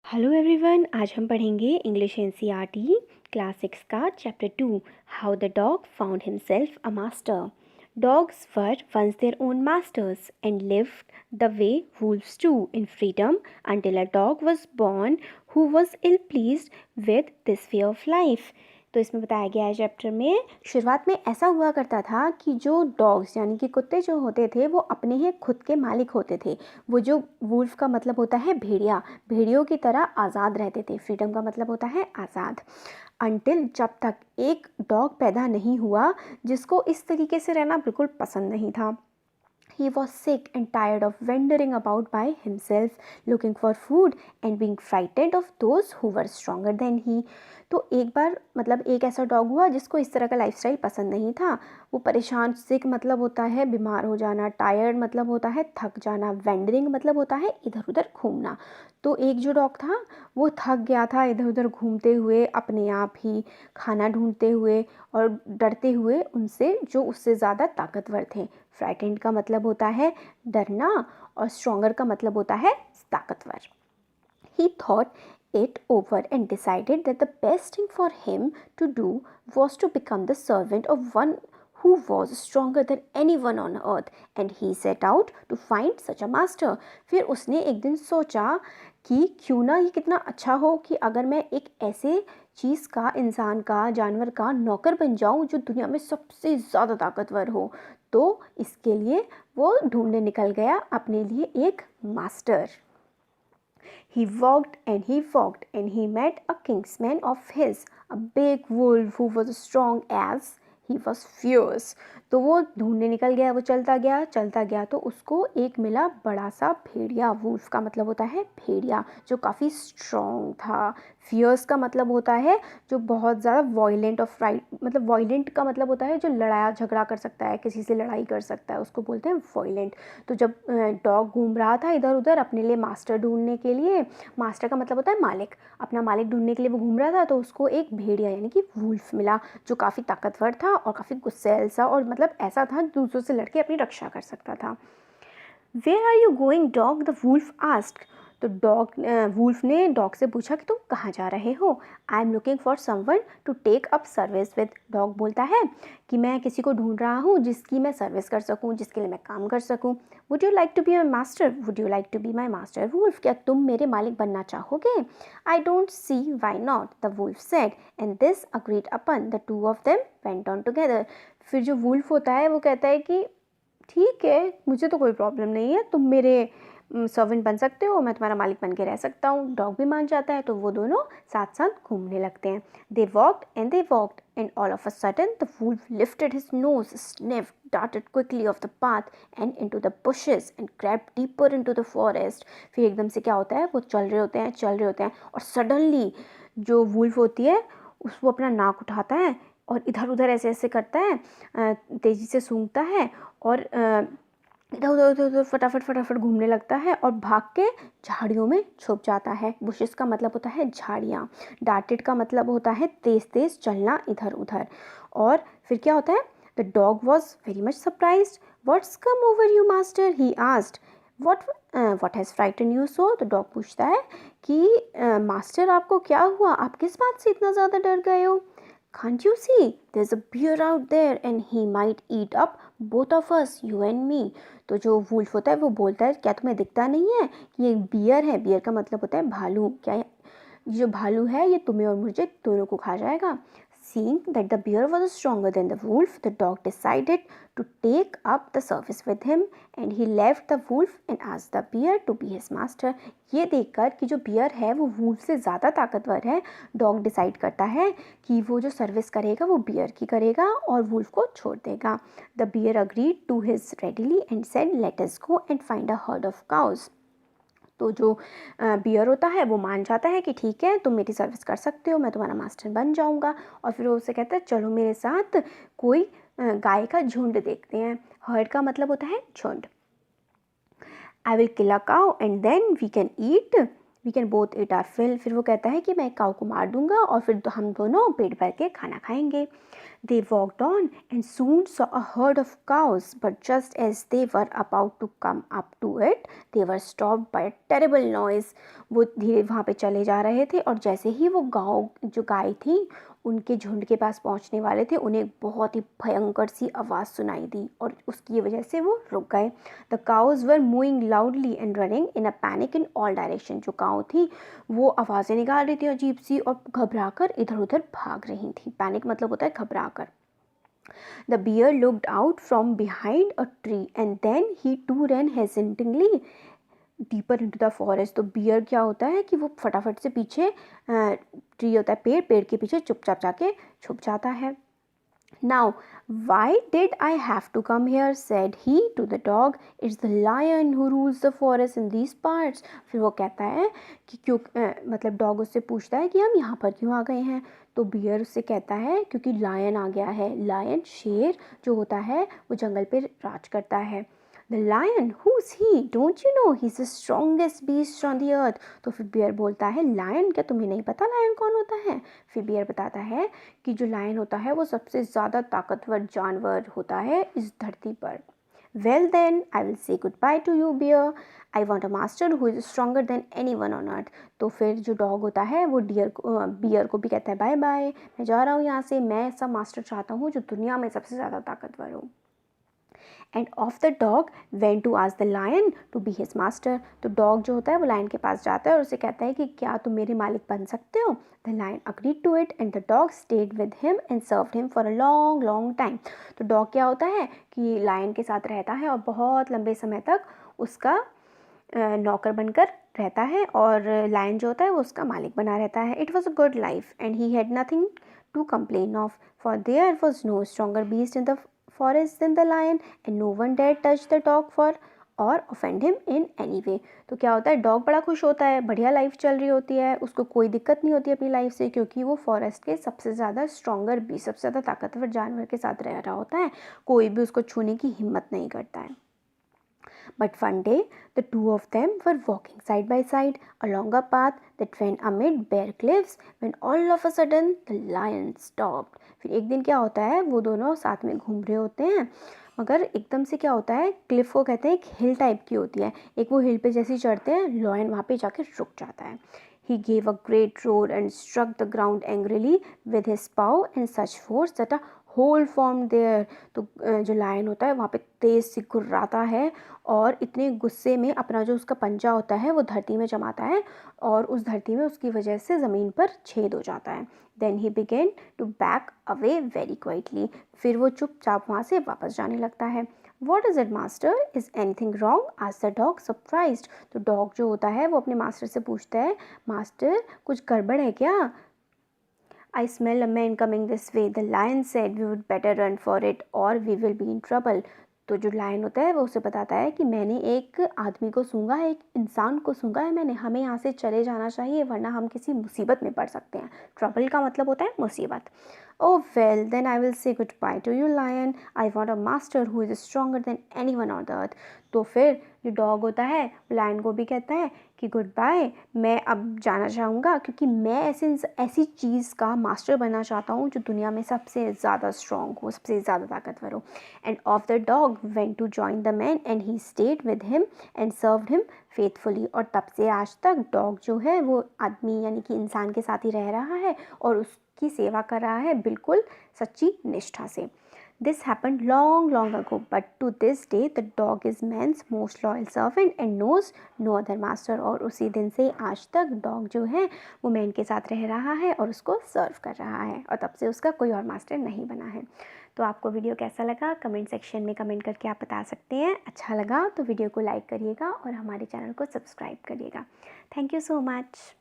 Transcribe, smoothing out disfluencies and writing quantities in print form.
Hello everyone, आज हम पढ़ेंगे इंग्लिश एनसीईआरटी क्लास 6 का chapter 2 how the dog found himself a master. Dogs were once their own masters and lived the way wolves do in freedom until a dog was born who was ill pleased with this way of life। तो इसमें बताया गया है chapter में, शुरुआत में ऐसा हुआ करता था कि जो डॉग्स यानी कि कुत्ते जो होते थे वो अपने ही खुद के मालिक होते थे। वो जो वुल्फ का मतलब होता है भेड़िया, भेड़ियों की तरह आज़ाद रहते थे। फ्रीडम का मतलब होता है आज़ाद। अंटिल जब तक एक डॉग पैदा नहीं हुआ जिसको इस तरीके से रहना बिल्कुल पसंद नहीं था। He was sick and tired of wandering about by himself, looking for food and being frightened of those who were stronger than he। तो एक बार मतलब एक ऐसा डॉग हुआ जिसको इस तरह का लाइफस्टाइल पसंद नहीं था। वो परेशान, सिक मतलब होता है बीमार हो जाना, टायर्ड मतलब होता है थक जाना, वैंडरिंग मतलब होता है इधर उधर घूमना। तो एक जो डॉग था वो थक गया था इधर उधर घूमते हुए, अपने आप ही खाना ढूंढते हुए और डरते हुए उनसे जो उससे ज़्यादा ताकतवर थे। फ्राइटेंड का मतलब होता है डरना और स्ट्रॉन्गर का मतलब होता है ताकतवर। He thought it over and decided that the best thing for him to do was to become the servant of one who was stronger than anyone on earth, and he set out to find such a master। फिर उसने एक दिन सोचा कि क्यों ना ये कितना अच्छा हो कि अगर मैं एक ऐसे चीज़ का, इंसान का, जानवर का नौकर बन जाऊं जो दुनिया में सबसे ज़्यादा ताकतवर हो। तो इसके लिए वो ढूंढने निकल गया अपने लिए एक master. He walked and he met a kinsman of his, a big wolf who was strong as he was fierce। तो वो ढूंढने निकल गया, वो चलता गया तो उसको एक मिला बड़ा सा भेड़िया। वुल्फ का मतलब होता है भेड़िया, जो काफ़ी स्ट्रॉन्ग था। फियर्स का मतलब होता है जो बहुत ज़्यादा वॉयलेंट और मतलब वॉयलेंट का मतलब होता है जो लड़ाया झगड़ा कर सकता है, किसी से लड़ाई कर सकता है, उसको बोलते हैं वॉयलेंट। तो जब डॉग घूम रहा था इधर उधर अपने लिए मास्टर ढूंढने के लिए, मास्टर का मतलब होता है मालिक, अपना मालिक ढूंढने के लिए वो घूम रहा था, तो उसको एक भेड़िया यानी कि वुल्फ मिला जो काफ़ी ताकतवर था और काफ़ी गुस्सैल सा, और मतलब ऐसा था दूसरों से लड़के अपनी रक्षा कर सकता था। Where are you going dog, the wolf asked. तो वुल्फ ने डॉग से पूछा कि तुम कहाँ जा रहे हो। I am looking for someone to take up service with. Dog बोलता है कि मैं किसी को ढूंढ रहा हूँ जिसकी मैं सर्विस कर सकूँ, जिसके लिए मैं काम कर सकूँ। Would you like to be my master, would you like to be my master wolf, क्या तुम मेरे मालिक बनना चाहोगे। I don't see why not, the wolf said, and this agreed upon. The two of them went on together. फिर जो wolf होता है वो कहता है कि ठीक है, मुझे तो कोई प्रॉब्लम नहीं है, तुम मेरे सर्वेंट बन सकते हो, मैं तुम्हारा मालिक बन के रह सकता हूँ। डॉग भी मान जाता है, तो वो दोनों साथ साथ घूमने लगते हैं। They walked and all of a sudden the wolf lifted his nose, sniffed, darted quickly off the path and into the bushes and crept deeper into the forest। फिर एकदम से क्या होता है, वो चल रहे होते हैं और सडनली जो वुल्फ होती है वो अपना नाक उठाता है और इधर उधर ऐसे ऐसे करता है, तेज़ी से सूंघता है और इधर उधर उधर उधर फटाफट घूमने लगता है और भाग के झाड़ियों में छुप जाता है। बुशेस का मतलब होता है झाड़ियाँ। डार्टेड का मतलब होता है तेज तेज चलना इधर उधर। और फिर क्या होता है, the dog was very much surprised. What's come over you master, he asked. What has frighten you so. तो डॉग पूछता है कि मास्टर आपको क्या हुआ, आप किस बात से इतना ज़्यादा डर गए हो। Can't you see? There's a bear out there and he might eat up both of us, you and me। तो जो वुल्फ होता है वो बोलता है क्या तुम्हें दिखता नहीं है कि ये बियर है। बियर का मतलब होता है भालू। क्या ये जो भालू है ये तुम्हें और मुझे दोनों को खा जाएगा। Seeing that the bear was stronger than the wolf, the dog decided to take up the service with him and he left the wolf and asked the bear to be his master। ये देखकर कि जो beer है वो wolf से ज़्यादा ताकतवर है, डॉग डिसाइड करता है कि वो जो सर्विस करेगा वो बियर की करेगा और वुल्फ को छोड़ देगा। The bear agreed to his readily and said let us go and find a herd of cows. तो जो बियर होता है वो मान जाता है कि ठीक है तुम मेरी सर्विस कर सकते हो, मैं तुम्हारा मास्टर बन जाऊंगा। और फिर वो उससे कहता है चलो मेरे साथ कोई गाय का झुंड देखते हैं। हर्ड का मतलब होता है झुंड। I will kill a cow and then we can eat we can both eat our fill. फिर वो कहता है कि मैं काऊ को मार दूंगा और फिर हम दोनों पेट भर के खाना खाएंगे। They walked on and soon saw a herd of cows, but just as they were about to come up to it, they were stopped by a terrible noise. वो धीरे वहाँ पे चले जा रहे थे और जैसे ही वो जो गाय थी उनके झुंड के पास पहुँचने वाले थे, उन्हें एक बहुत ही भयंकर सी आवाज़ सुनाई दी और उसकी वजह से वो रुक गए। The cows were moving loudly and running in a panic in all direction. जो काऊ थी वो आवाज़ें निकाल रही थी अजीब सी और घबरा कर इधर उधर भाग रही थी। पैनिक मतलब होता है घबरा कर। The bear looked out from behind a tree and then he too ran hesitatingly deeper into the forest. तो बियर क्या होता है कि वो फटाफट से पीछे ट्री होता है पेड़ के पीछे चुपचाप जाके छुप जाता है। Now, why did I have to come here? Said he to the dog. It's the lion who rules the forest in these parts. फिर वो कहता है कि क्यों मतलब डॉग उससे पूछता है कि हम यहाँ पर क्यों आ गए हैं। तो बियर उससे कहता है क्योंकि लायन आ गया है। लायन शेर जो होता है वो जंगल पे राज करता है। The lion, who's he? Don't you know he's the strongest beast on the earth? तो फिर बियर बोलता है लायन, क्या तुम्हें नहीं पता लायन कौन होता है? फिर बियर बताता है कि जो लायन होता है वो सबसे ज़्यादा ताकतवर जानवर होता है इस धरती पर। Well then, I will say goodbye to you, bear. I want a master who is stronger than anyone on earth. तो फिर जो डॉग होता है वो बियर को भी कहता है बाय बाय, मैं जा रहा हूँ यहाँ से, मैं ऐसा मास्टर चाहता हूँ जो दुनिया में सबसे ज़्यादा ताकतवर हो। And off the dog went to ask the lion to be his master. तो डॉग जो होता है वो लायन के पास जाता है और उसे कहता है कि क्या तुम मेरे मालिक बन सकते हो। The lion agreed to it and the dog stayed with him and served him for a long long time. तो डॉग क्या होता है कि लायन के साथ रहता है और बहुत लंबे समय तक उसका नौकर बनकर रहता है और लायन जो होता है वो उसका मालिक बना रहता है। It was a good life and he had nothing to complain of, for there was no stronger beast in the forest than the lion and no one dared touch the dog for or offend him in any way. तो क्या होता है dog बड़ा खुश होता है, बढ़िया life चल रही होती है, उसको कोई दिक्कत नहीं होती अपनी लाइफ से क्योंकि वो फॉरेस्ट के सबसे ज़्यादा स्ट्रॉन्गर भी सबसे ज़्यादा ताकतवर जानवर के साथ रह रहा होता है, कोई भी उसको छूने की हिम्मत नहीं करता है। But one day, the two of them were walking side by side along a path that went amid bare cliffs when all of a sudden the lion stopped. फिर एक दिन क्या होता है वो दोनों साथ में घूम रहे होते हैं मगर एकदम से क्या होता है क्लिफ को कहते हैं एक हिल टाइप की होती है, एक वो हिल पे जैसे चढ़ते हैं लायन वहाँ पे जाके रुक जाता है। He gave a great roar and struck the ground angrily with his paw in such force that a hole formed there. तो जो लायन होता है वहाँ पे तेज़ से गुर्राता है और इतने गुस्से में अपना जो उसका पंजा होता है वो धरती में जमाता है और उस धरती में उसकी वजह से ज़मीन पर छेद हो जाता है। Then he began to back away very quietly. फिर वो चुपचाप वहाँ से वापस जाने लगता है। What is it, master? Is anything wrong? asked the dog, surprised. तो डॉग जो होता है वो अपने मास्टर से पूछता है मास्टर कुछ गड़बड़ है क्या? I smell a man coming this way. The lion said we would better run for it or we will be in trouble. तो जो लायन होता है वो उसे बताता है कि मैंने एक आदमी को सूंघा है, एक इंसान को सूंघा है मैंने, हमें यहाँ से चले जाना चाहिए वरना हम किसी मुसीबत में पड़ सकते हैं। ट्रबल का मतलब होता है मुसीबत। Oh well, then I will say goodbye to you, lion. I want a master who is stronger than anyone on the earth. तो फिर जो डॉग होता है लायन को भी कहता है कि गुड बाय, मैं अब जाना चाहूँगा क्योंकि मैं ऐसी चीज़ का मास्टर बनना चाहता हूँ जो दुनिया में सबसे ज़्यादा स्ट्रॉन्ग हो, सबसे ज़्यादा ताकतवर हो। And off the dog went to join the man and he stayed with him and served him faithfully. और तब से आज तक डॉग जो है वो आदमी यानी कि इंसान के साथ ही रह रहा है और उसकी सेवा कर रहा है बिल्कुल सच्ची निष्ठा से। This happened long, long ago, but to this day the dog is man's most loyal servant and knows no other master. और उसी दिन से आज तक डॉग जो है वो मैन के साथ रह रहा है और उसको सर्व कर रहा है और तब से उसका कोई और मास्टर नहीं बना है। तो आपको वीडियो कैसा लगा कमेंट सेक्शन में कमेंट करके आप बता सकते हैं। अच्छा लगा तो वीडियो को लाइक करिएगा और हमारे चैनल को सब्सक्राइब करिएगा। Thank you so much.